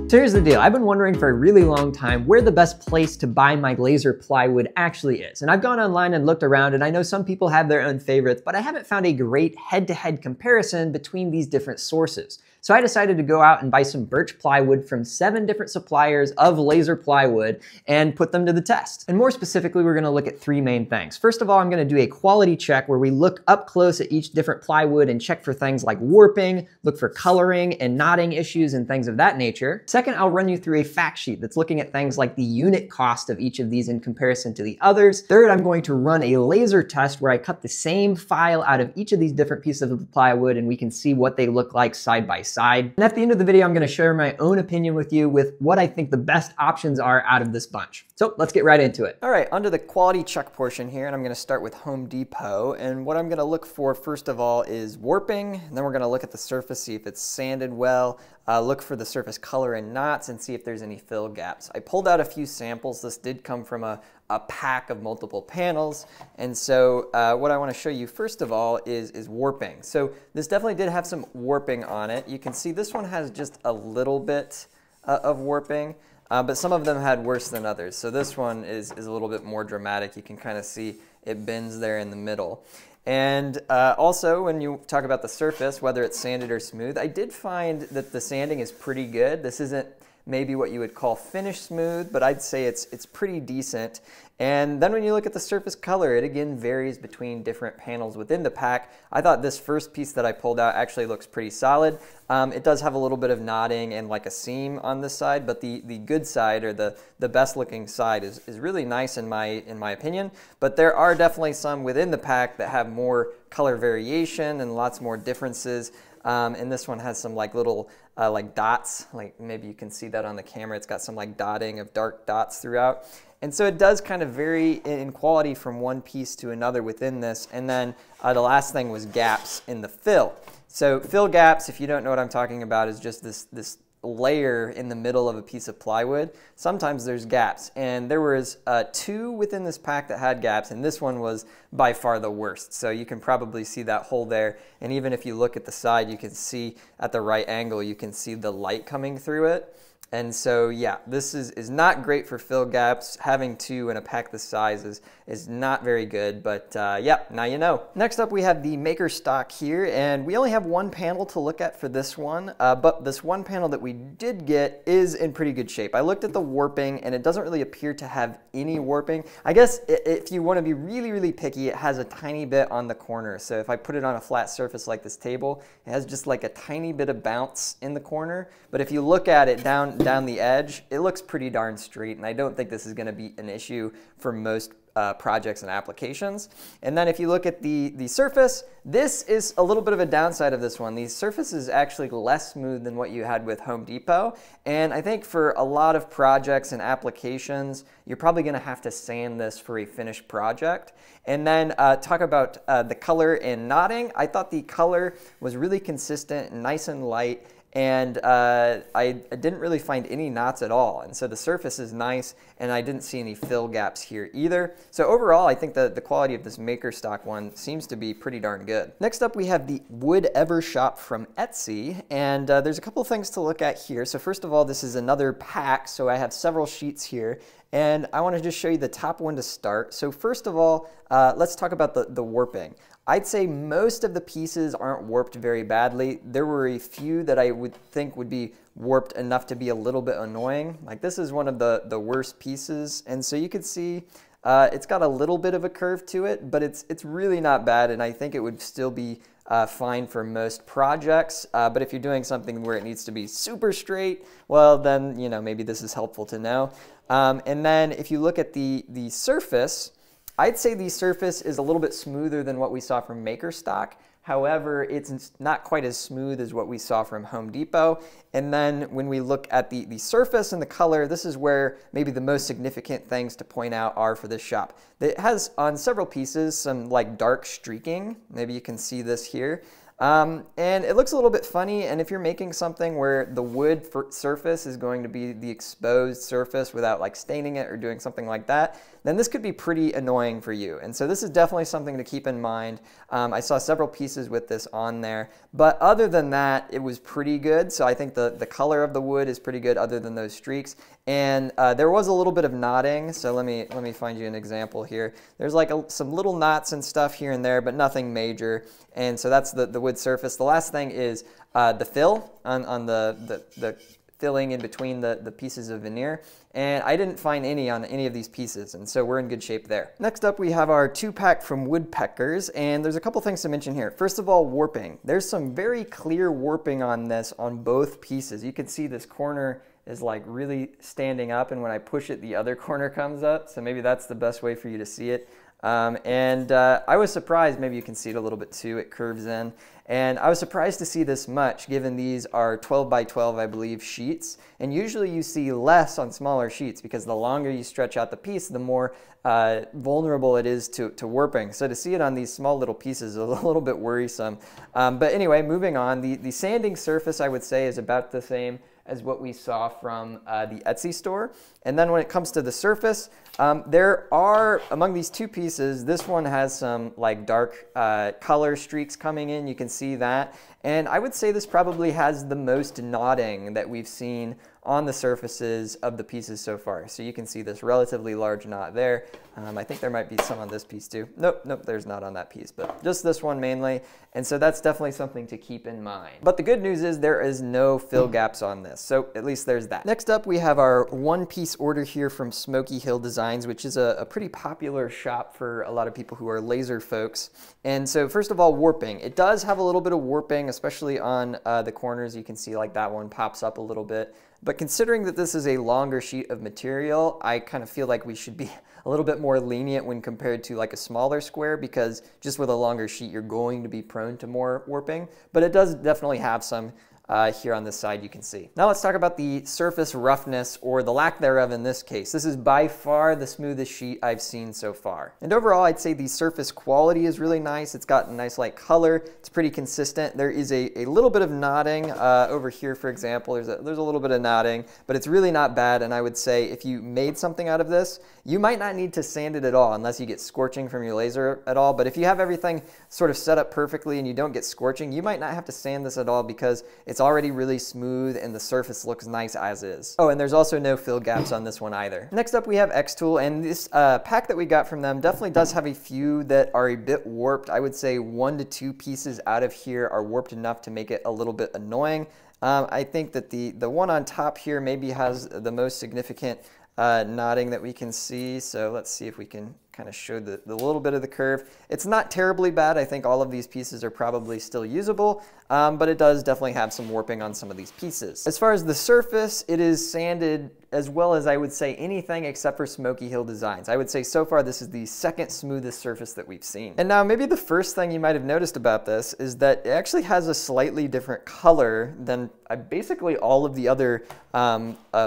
So here's the deal. I've been wondering for a really long time where the best place to buy my laser plywood actually is. And I've gone online and looked around, and I know some people have their own favorites, but I haven't found a great head-to-head comparison between these different sources. So I decided to go out and buy some birch plywood from 7 different suppliers of laser plywood and put them to the test. And more specifically, we're gonna look at 3 main things. First of all, I'm gonna do a quality check where we look up close at each different plywood and check for things like warping, look for coloring and knotting issues and things of that nature. Second, I'll run you through a fact sheet that's looking at things like the unit cost of each of these in comparison to the others. Third, I'm going to run a laser test where I cut the same file out of each of these different pieces of plywood and we can see what they look like side by side. And at the end of the video, I'm gonna share my own opinion with you with what I think the best options are out of this bunch. So let's get right into it. All right, onto the quality check portion here, and I'm gonna start with Home Depot. And what I'm gonna look for, first of all, is warping. And then we're gonna look at the surface, see if it's sanded well, look for the surface color and knots, and see if there's any fill gaps. I pulled out a few samples. This did come from a pack of multiple panels. And so what I want to show you first of all is warping. So this definitely did have some warping on it. You can see this one has just a little bit of warping, but some of them had worse than others. So this one is a little bit more dramatic. You can kind of see it bends there in the middle. And also, when you talk about the surface, whether it's sanded or smooth, I did find that the sanding is pretty good. This isn't maybe what you would call finish smooth, but I'd say it's pretty decent. And then when you look at the surface color, it again varies between different panels within the pack. I thought this first piece that I pulled out actually looks pretty solid. It does have a little bit of knotting and like a seam on this side, but the good side, or the best looking side, is really nice in my opinion. But there are definitely some within the pack that have more color variation and lots more differences. And this one has some like little like dots, like maybe you can see that on the camera. It's got some like dotting of dark dots throughout. And so it does kind of vary in quality from one piece to another within this. And then the last thing was gaps in the fill. So fill gaps, if you don't know what I'm talking about, is just this layer in the middle of a piece of plywood. Sometimes there's gaps, and there was 2 within this pack that had gaps, and this one was by far the worst. So you can probably see that hole there, and even if you look at the side, you can see at the right angle, you can see the light coming through it. And so yeah, this is not great for fill gaps. Having 2 in a pack this size is not very good, but yeah, now you know. Next up we have the maker stock here, and we only have 1 panel to look at for this one, but this one panel that we did get is in pretty good shape. I looked at the warping and it doesn't really appear to have any warping. I guess if you want to be really picky, it has a tiny bit on the corner. So if I put it on a flat surface like this table, it has just like a tiny bit of bounce in the corner. But if you look at it down the edge, it looks pretty darn straight, and I don't think this is going to be an issue for most projects and applications. And then if you look at the surface, this is a little bit of a downside of this one. The surface is actually less smooth than what you had with Home Depot, and I think for a lot of projects and applications, you're probably going to have to sand this for a finished project. And then talk about the color and knotting. I thought the color was really consistent, nice and light, and I didn't really find any knots at all. And so the surface is nice, and I didn't see any fill gaps here either. So overall, I think the quality of this maker stock one seems to be pretty darn good. Next up, we have the Wood Ever Shop from Etsy, and there's a couple things to look at here. So first of all, this is another pack, so I have several sheets here. And I want to just show you the top one to start. So first of all, let's talk about the warping. I'd say most of the pieces aren't warped very badly. There were a few that I would think would be warped enough to be a little bit annoying. Like this is one of the worst pieces. And so you can see it's got a little bit of a curve to it, but it's really not bad, and I think it would still be fine for most projects. But if you're doing something where it needs to be super straight, well then, you know, maybe this is helpful to know. And then if you look at the surface, I'd say the surface is a little bit smoother than what we saw from Maker Stock. However, it's not quite as smooth as what we saw from Home Depot. And then when we look at the surface and the color, this is where maybe the most significant things to point out are for this shop. It has on several pieces some like dark streaking. Maybe you can see this here. And it looks a little bit funny, and if you're making something where the wood surface is going to be the exposed surface without like staining it or doing something like that, then this could be pretty annoying for you. And so this is definitely something to keep in mind. I saw several pieces with this on there, but other than that, it was pretty good. So I think the color of the wood is pretty good other than those streaks. And there was a little bit of knotting. So let me find you an example here. There's like some little knots and stuff here and there, but nothing major. And so that's the wood surface. The last thing is the fill on the filling in between the pieces of veneer, and I didn't find any on any of these pieces, and so we're in good shape there. Next up, we have our 2-pack from Woodpeckers, and there's a couple things to mention here. First of all, warping. There's some very clear warping on this on both pieces. You can see this corner is like really standing up, and when I push it, the other corner comes up, so maybe that's the best way for you to see it. I was surprised, maybe you can see it a little bit too, it curves in. And I was surprised to see this much, given these are 12 by 12, I believe, sheets. And usually you see less on smaller sheets because the longer you stretch out the piece, the more vulnerable it is to warping. So to see it on these small little pieces is a little bit worrisome. But anyway, moving on, the sanding surface, I would say, is about the same as what we saw from the Etsy store. And then when it comes to the surface, there are, among these two pieces, this one has some like dark color streaks coming in. You can see that. And I would say this probably has the most knotting that we've seen on the surfaces of the pieces so far. So you can see this relatively large knot there. I think there might be some on this piece too. Nope, there's not on that piece, but just this one mainly. And so that's definitely something to keep in mind. But the good news is there is no fill gaps on this. So at least there's that. Next up, we have our one-piece order here from Smoky Hill Designs, which is a pretty popular shop for a lot of people who are laser folks. And so first of all, warping. It does have a little bit of warping, especially on the corners. You can see like that one pops up a little bit. But considering that this is a longer sheet of material, I kind of feel like we should be a little bit more lenient when compared to like a smaller square, because just with a longer sheet, you're going to be prone to more warping. But it does definitely have some here on this side, you can see. Now let's talk about the surface roughness, or the lack thereof in this case. This is by far the smoothest sheet I've seen so far. And overall, I'd say the surface quality is really nice. It's got a nice light color. It's pretty consistent. There is a little bit of knotting over here, for example. There's a little bit of knotting, but it's really not bad. And I would say if you made something out of this, you might not need to sand it at all unless you get scorching from your laser at all. But if you have everything sort of set up perfectly and you don't get scorching, you might not have to sand this at all because it's already really smooth and the surface looks nice as is. Oh, and there's also no fill gaps on this one either. Next up, we have Xtool, and this pack that we got from them definitely does have a few that are a bit warped. I would say 1 to 2 pieces out of here are warped enough to make it a little bit annoying. I think that the one on top here maybe has the most significant knotting that we can see. So let's see if we can kind of show the little bit of the curve. It's not terribly bad. I think all of these pieces are probably still usable, but it does definitely have some warping on some of these pieces. As far as the surface, it is sanded as well as I would say anything except for Smoky Hill Designs. I would say so far this is the second smoothest surface that we've seen. And now maybe the first thing you might have noticed about this is that it actually has a slightly different color than basically all of the other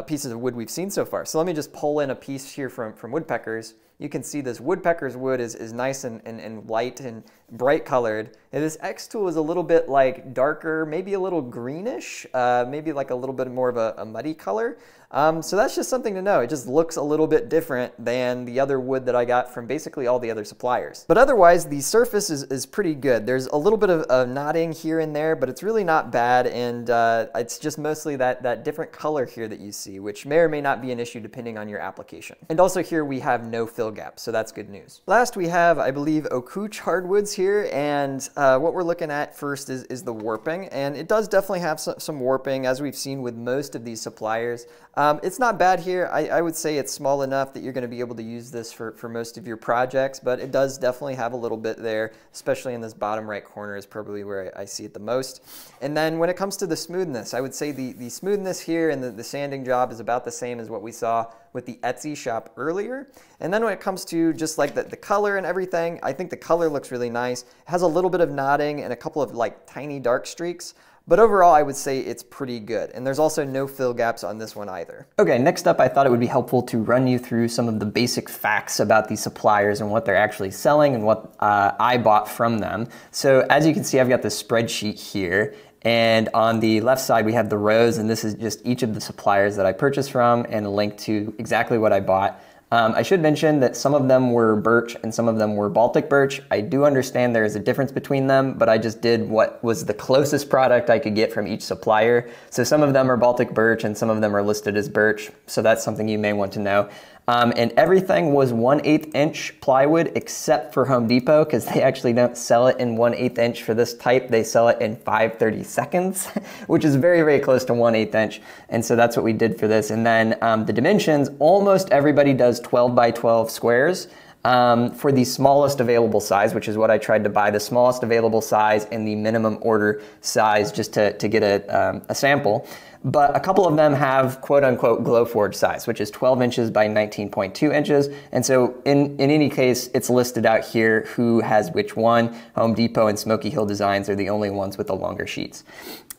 pieces of wood we've seen so far. So let me just pull in a piece here from Woodpeckers. You can see this Woodpecker's wood is nice and light and bright colored. And this Xtool is a little bit like darker, maybe a little greenish, maybe like a little bit more of a muddy color. So that's just something to know. It just looks a little bit different than the other wood that I got from basically all the other suppliers. But otherwise, the surface is pretty good. There's a little bit of knotting here and there, but it's really not bad. And it's just mostly that different color here that you see, which may or may not be an issue depending on your application. And also here we have no fill gaps, so that's good news. Last we have, I believe, Okuch hardwoods here. And what we're looking at first is the warping. And it does definitely have some warping, as we've seen with most of these suppliers. It's not bad here. I would say it's small enough that you're going to be able to use this for most of your projects, but it does definitely have a little bit there, especially in this bottom right corner is probably where I see it the most. And then when it comes to the smoothness, I would say the smoothness here and the sanding job is about the same as what we saw with the Etsy shop earlier. And then when it comes to just like the color and everything, I think the color looks really nice. It has a little bit of knotting and a couple of like tiny dark streaks. But overall, I would say it's pretty good. And there's also no fill gaps on this one either. Okay, next up, I thought it would be helpful to run you through some of the basic facts about these suppliers and what they're actually selling and what I bought from them. So as you can see, I've got this spreadsheet here. And on the left side, we have the rows, and this is just each of the suppliers that I purchased from and a link to exactly what I bought. I should mention that some of them were birch and some of them were Baltic birch. I do understand there is a difference between them, but I just did what was the closest product I could get from each supplier. So some of them are Baltic birch and some of them are listed as birch. So that's something you may want to know. And everything was 1/8 inch plywood except for Home Depot, because they actually don't sell it in 1/8 inch for this type. They sell it in 5/32, which is very, very close to 1/8 inch. And so that's what we did for this. And then the dimensions, almost everybody does 12 by 12 squares. For the smallest available size, which is what I tried to buy, the smallest available size and the minimum order size, just to get a sample. But a couple of them have quote unquote glow forge size, which is 12 inches by 19.2 inches. And so in any case, it's listed out here who has which one. Home Depot and Smoky Hill Designs are the only ones with the longer sheets.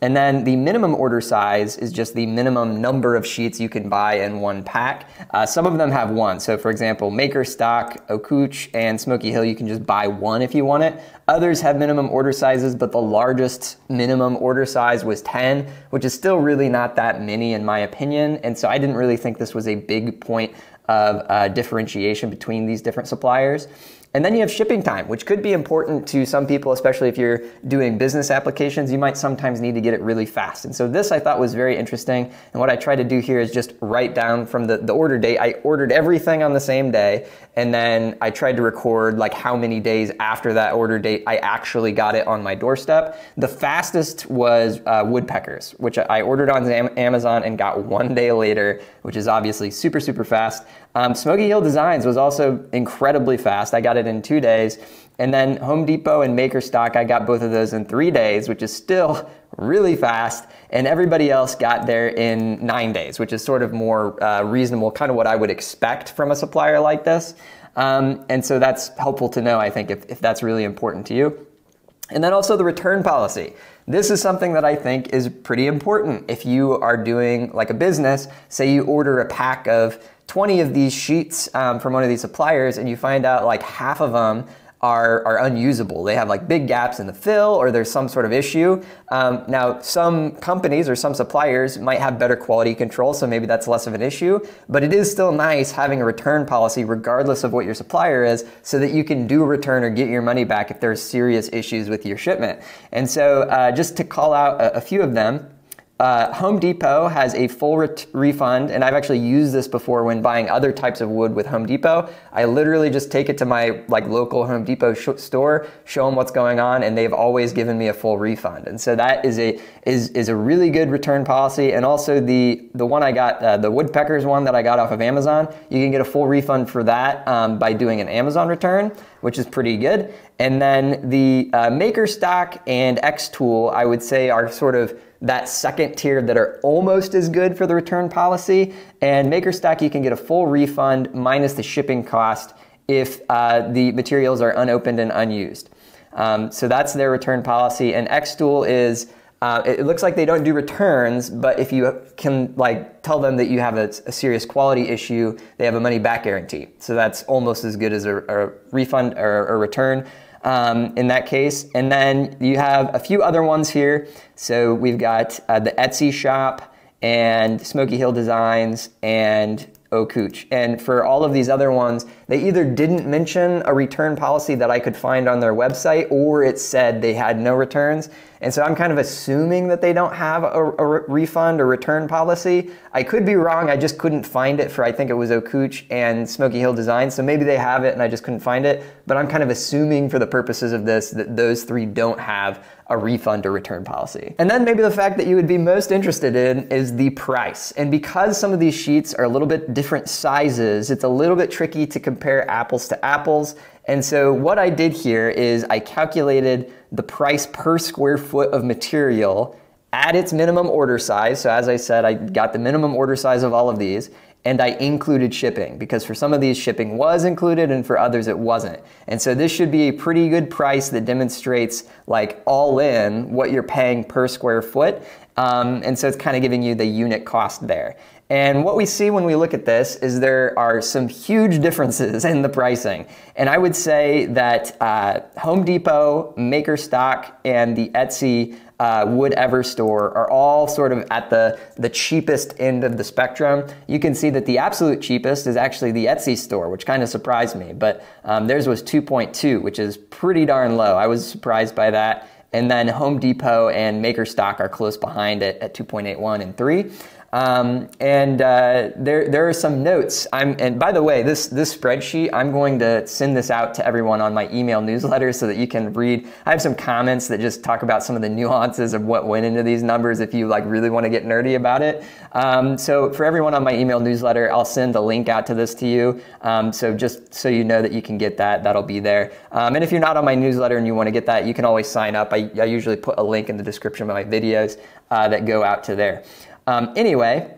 And then the minimum order size is just the minimum number of sheets you can buy in one pack. Some of them have one. So for example, Maker Stock, Okuch, and Smoky Hill, you can just buy one if you want it. Others have minimum order sizes, but the largest minimum order size was 10, which is still really not that many in my opinion. And so I didn't really think this was a big point of differentiation between these different suppliers. And then you have shipping time, which could be important to some people, especially if you're doing business applications. You might sometimes need to get it really fast. And so this I thought was very interesting. And what I try to do here is just write down from the order date. I ordered everything on the same day. And then I tried to record like how many days after that order date I actually got it on my doorstep. The fastest was woodpeckers, which I ordered on Amazon and got 1 day later, which is obviously super, super fast. Smoky Hill Designs was also incredibly fast. I got it in 2 days. And then Home Depot and Maker Stock, I got both of those in 3 days, which is still really fast. And everybody else got there in 9 days, which is sort of more reasonable, kind of what I would expect from a supplier like this. And so that's helpful to know, I think, if that's really important to you. And then also the return policy. This is something that I think is pretty important. If you are doing like a business, say you order a pack of 20 of these sheets from one of these suppliers and you find out like half of them are unusable. They have like big gaps in the fill or there's some sort of issue. Now, some companies or some suppliers might have better quality control, so maybe that's less of an issue, but it is still nice having a return policy regardless of what your supplier is so that you can do a return or get your money back if there's serious issues with your shipment. And so just to call out a few of them, Home Depot has a full refund, and I've actually used this before when buying other types of wood with Home Depot. I literally just take it to my like local Home Depot store, show them what's going on, and they've always given me a full refund. And so that is a really good return policy. And also the one I got, the woodpeckers one that I got off of Amazon, you can get a full refund for that by doing an Amazon return, which is pretty good. And then the Maker Stock and Xtool, I would say, are sort of that second tier that are almost as good for the return policy. And Maker Stock, you can get a full refund minus the shipping cost if the materials are unopened and unused. So that's their return policy. And Xtool is, it looks like they don't do returns, but if you can like tell them that you have a serious quality issue, they have a money back guarantee. So that's almost as good as a refund or a return. In that case. And then you have a few other ones here. So we've got the Etsy shop and Smoky Hill Designs and Okuch. And for all of these other ones, they either didn't mention a return policy that I could find on their website, or it said they had no returns. And so I'm kind of assuming that they don't have a refund or return policy. I could be wrong. I just couldn't find it for, I think it was Okuch and Smoky Hill Design. So maybe they have it and I just couldn't find it. But I'm kind of assuming for the purposes of this that those three don't have a refund or return policy. And then maybe the fact that you would be most interested in is the price. And because some of these sheets are a little bit different sizes, it's a little bit tricky to compare apples to apples. And so what I did here is I calculated the price per square foot of material at its minimum order size. So as I said, I got the minimum order size of all of these, and I included shipping because for some of these shipping was included and for others it wasn't. And so this should be a pretty good price that demonstrates like all in what you're paying per square foot. And so it's kind of giving you the unit cost there. And what we see when we look at this is there are some huge differences in the pricing. And I would say that Home Depot, Maker Stock, and the Etsy Wood Ever store are all sort of at the cheapest end of the spectrum. You can see that the absolute cheapest is actually the Etsy store, which kind of surprised me. But theirs was 2.2, which is pretty darn low. I was surprised by that. And then Home Depot and Maker Stock are close behind it at 2.81 and 3. There are some notes. And by the way, this spreadsheet, I'm going to send this out to everyone on my email newsletter so that you can read. I have some comments that just talk about some of the nuances of what went into these numbers if you like really want to get nerdy about it. So for everyone on my email newsletter, I'll send a link out to this to you. So just so you know that you can get that, that'll be there. And if you're not on my newsletter and you want to get that, you can always sign up. I usually put a link in the description of my videos that go out to there. Anyway,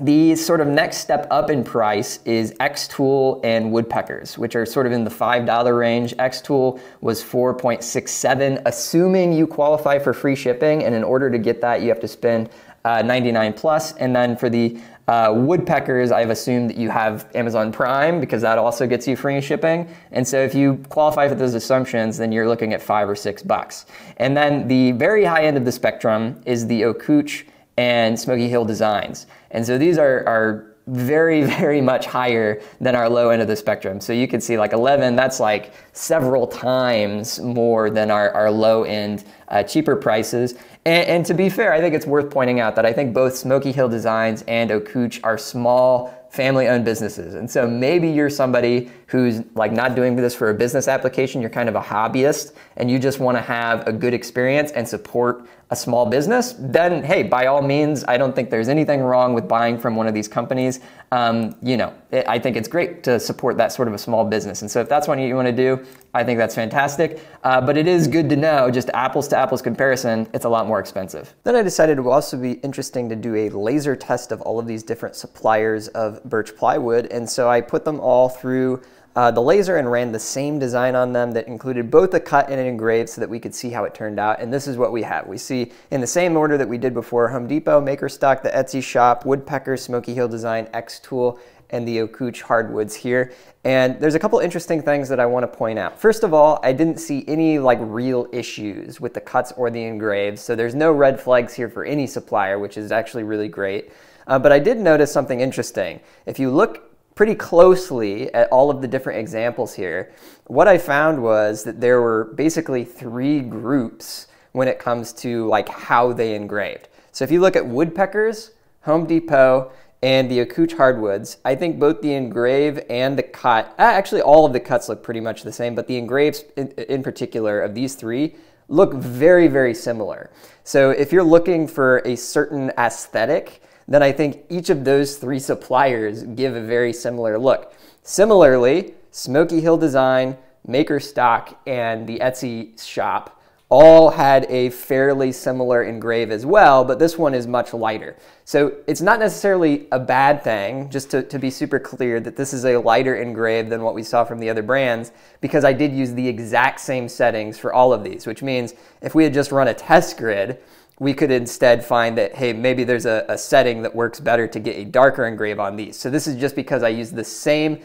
the sort of next step up in price is Xtool and woodpeckers, which are sort of in the $5 range. Xtool was $4.67, assuming you qualify for free shipping. And in order to get that, you have to spend $99 plus. And then for the woodpeckers, I've assumed that you have Amazon Prime because that also gets you free shipping. And so if you qualify for those assumptions, then you're looking at $5 or $6. And then the very high end of the spectrum is the Okuch and Smoky Hill designs. And so these are very, very much higher than our low end of the spectrum. So you can see like 11, that's like several times more than our low end cheaper prices. And to be fair, I think it's worth pointing out that I think both Smoky Hill Designs and Okuch are small family-owned businesses. And so maybe you're somebody who's like not doing this for a business application, you're kind of a hobbyist and you just want to have a good experience and support a small business, then hey, by all means, I don't think there's anything wrong with buying from one of these companies. I think it's great to support that sort of a small business. And so if that's what you want to do, I think that's fantastic. But it is good to know, just apples to apples comparison, it's a lot more expensive. Then I decided it would also be interesting to do a laser test of all of these different suppliers of birch plywood. And so I put them all through the laser and ran the same design on them that included both a cut and an engrave so that we could see how it turned out. And this is what we have. We see in the same order that we did before, Home Depot, Maker Stock, the Etsy shop, Woodpecker, Smoky Hill Design, Xtool, and the Okuch hardwoods here. And there's a couple interesting things that I want to point out. First of all, I didn't see any like real issues with the cuts or the engraves. So there's no red flags here for any supplier, which is actually really great. But I did notice something interesting. If you look pretty closely at all of the different examples here, what I found was that there were basically 3 groups when it comes to like how they engraved. So if you look at woodpeckers, Home Depot, and the Okuch hardwoods, I think both the engrave and the cut, actually all of the cuts look pretty much the same, but the engraves in particular of these 3 look very, very similar. So if you're looking for a certain aesthetic, then I think each of those 3 suppliers give a very similar look. Similarly, Smoky Hill Design, Maker Stock, and the Etsy shop all had a fairly similar engrave as well, but this one is much lighter. So it's not necessarily a bad thing, just to be super clear, that this is a lighter engrave than what we saw from the other brands, because I did use the exact same settings for all of these, which means if we had just run a test grid, we could instead find that, hey, maybe there's a setting that works better to get a darker engrave on these. So this is just because I use the same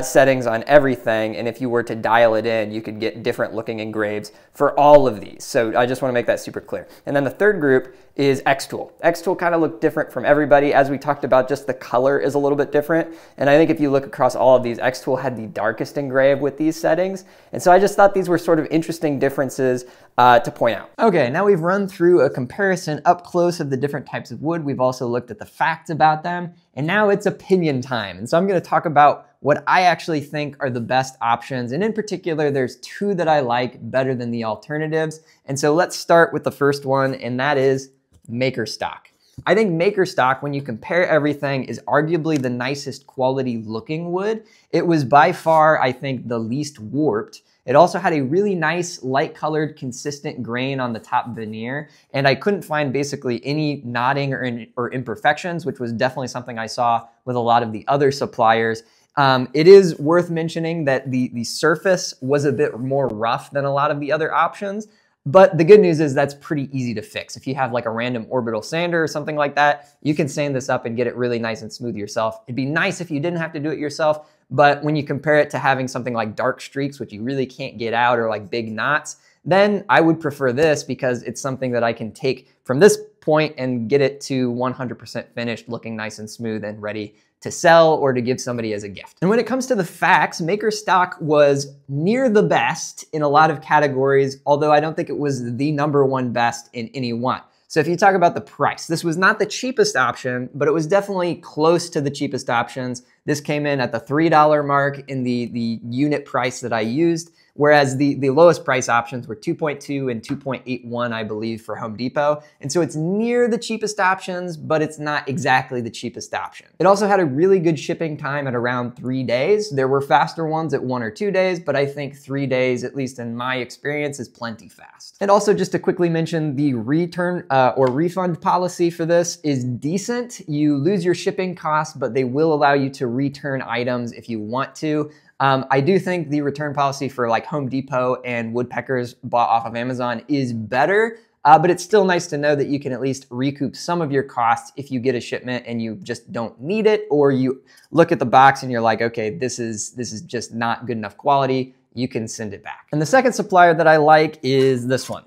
settings on everything, and if you were to dial it in, you could get different looking engraves for all of these. So I just want to make that super clear. And then the third group is Xtool. Xtool kind of looked different from everybody. As we talked about, just the color is a little bit different. And I think if you look across all of these, Xtool had the darkest engrave with these settings. And so I just thought these were sort of interesting differences to point out. Okay, now we've run through a comparison up close of the different types of wood. We've also looked at the facts about them, and now it's opinion time. And so I'm going to talk about what I actually think are the best options. And in particular, there's 2 that I like better than the alternatives. And so let's start with the first one, and that is Maker Stock. I think Maker Stock, when you compare everything, is arguably the nicest quality looking wood. It was by far, I think, the least warped. It also had a really nice light colored consistent grain on the top veneer, and I couldn't find basically any knotting or imperfections, which was definitely something I saw with a lot of the other suppliers. It is worth mentioning that the surface was a bit more rough than a lot of the other options, but the good news is that's pretty easy to fix. If you have like a random orbital sander or something like that, you can sand this up and get it really nice and smooth yourself. It'd be nice if you didn't have to do it yourself, but when you compare it to having something like dark streaks, which you really can't get out, or like big knots, then I would prefer this because it's something that I can take from this point and get it to 100% finished, looking nice and smooth and ready to sell or to give somebody as a gift. And when it comes to the facts, Maker Stock was near the best in a lot of categories, although I don't think it was the #1 best in any one. So if you talk about the price, this was not the cheapest option, but it was definitely close to the cheapest options. This came in at the $3 mark in the unit price that I used, whereas the lowest price options were 2.2 and 2.81, I believe, for Home Depot. And so it's near the cheapest options, but it's not exactly the cheapest option. It also had a really good shipping time at around 3 days. There were faster ones at 1 or 2 days, but I think 3 days, at least in my experience, is plenty fast. And also just to quickly mention, the return or refund policy for this is decent. You lose your shipping costs, but they will allow you to return items if you want to. I do think the return policy for like Home Depot and woodpeckers bought off of Amazon is better, but it's still nice to know that you can at least recoup some of your costs if you get a shipment and you just don't need it, or you look at the box and you're like, okay, this is just not good enough quality. You can send it back. And the second supplier that I like is this one,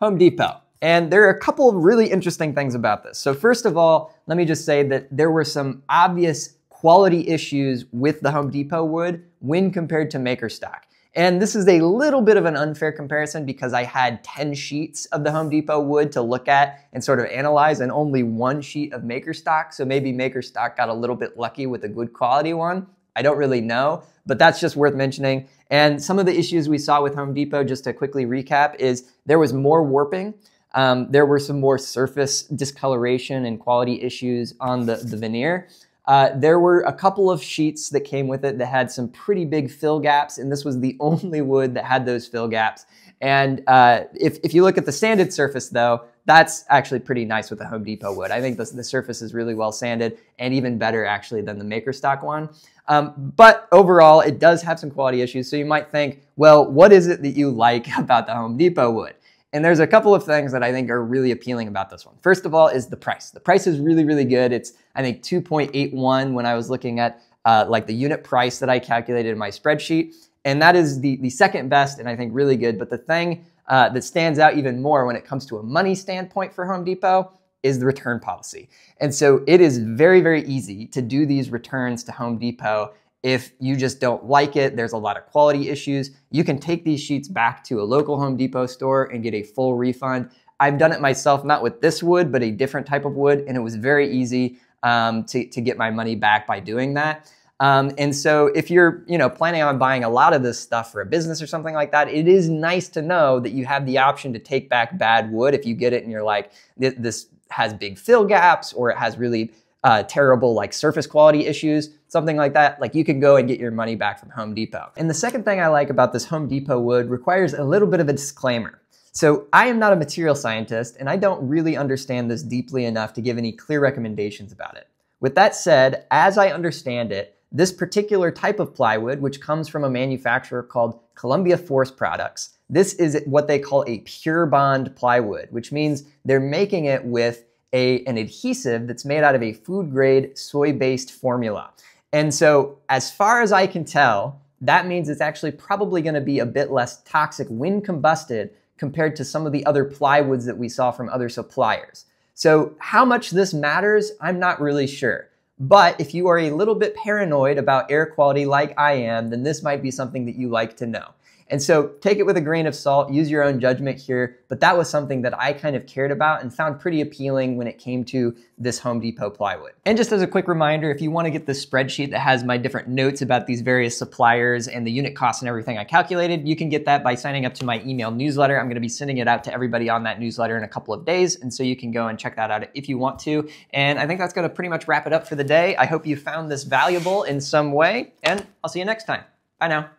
Home Depot. And there are a couple of really interesting things about this. So first of all, let me just say that there were some obvious quality issues with the Home Depot wood when compared to Maker Stock. And this is a little bit of an unfair comparison because I had 10 sheets of the Home Depot wood to look at and sort of analyze, and only 1 sheet of Maker Stock. So maybe Maker Stock got a little bit lucky with a good quality one. I don't really know, but that's just worth mentioning. And some of the issues we saw with Home Depot, just to quickly recap, is there was more warping. There were some more surface discoloration and quality issues on the veneer. There were a couple of sheets that came with it that had some pretty big fill gaps, and this was the only wood that had those fill gaps. And if you look at the sanded surface though, that's actually pretty nice with the Home Depot wood. I think the surface is really well sanded, and even better actually than the Maker Stock one. But overall, it does have some quality issues. So you might think, well, what is it that you like about the Home Depot wood? And there's a couple of things that I think are really appealing about this one. First of all is the price. The price is really, really good. It's, I think, 2.81 when I was looking at like the unit price that I calculated in my spreadsheet. And that is the second best, and I think really good. But the thing that stands out even more when it comes to a money standpoint for Home Depot is the return policy. And so it is very, very easy to do these returns to Home Depot. If you just don't like it, there's a lot of quality issues, you can take these sheets back to a local Home Depot store and get a full refund. I've done it myself, not with this wood, but a different type of wood, and it was very easy to get my money back by doing that. And so if you're planning on buying a lot of this stuff for a business or something like that, it is nice to know that you have the option to take back bad wood if you get it and you're like, this has big fill gaps, or it has really terrible like surface quality issues, something like that. Like, you can go and get your money back from Home Depot. And the second thing I like about this Home Depot wood requires a little bit of a disclaimer. So I am not a material scientist, and I don't really understand this deeply enough to give any clear recommendations about it. With that said, as I understand it, this particular type of plywood, which comes from a manufacturer called Columbia Forest Products, this is what they call a pure bond plywood, which means they're making it with an adhesive that's made out of a food-grade soy-based formula. And so as far as I can tell, that means it's actually probably going to be a bit less toxic when combusted compared to some of the other plywoods that we saw from other suppliers. So how much this matters, I'm not really sure. But if you are a little bit paranoid about air quality like I am, then this might be something that you like to know. And so take it with a grain of salt, use your own judgment here, but that was something that I kind of cared about and found pretty appealing when it came to this Home Depot plywood. And just as a quick reminder, if you want to get the spreadsheet that has my different notes about these various suppliers and the unit costs and everything I calculated, you can get that by signing up to my email newsletter. I'm going to be sending it out to everybody on that newsletter in a couple of days, and so you can go and check that out if you want to. And I think that's going to pretty much wrap it up for the day. I hope you found this valuable in some way, and I'll see you next time. Bye now.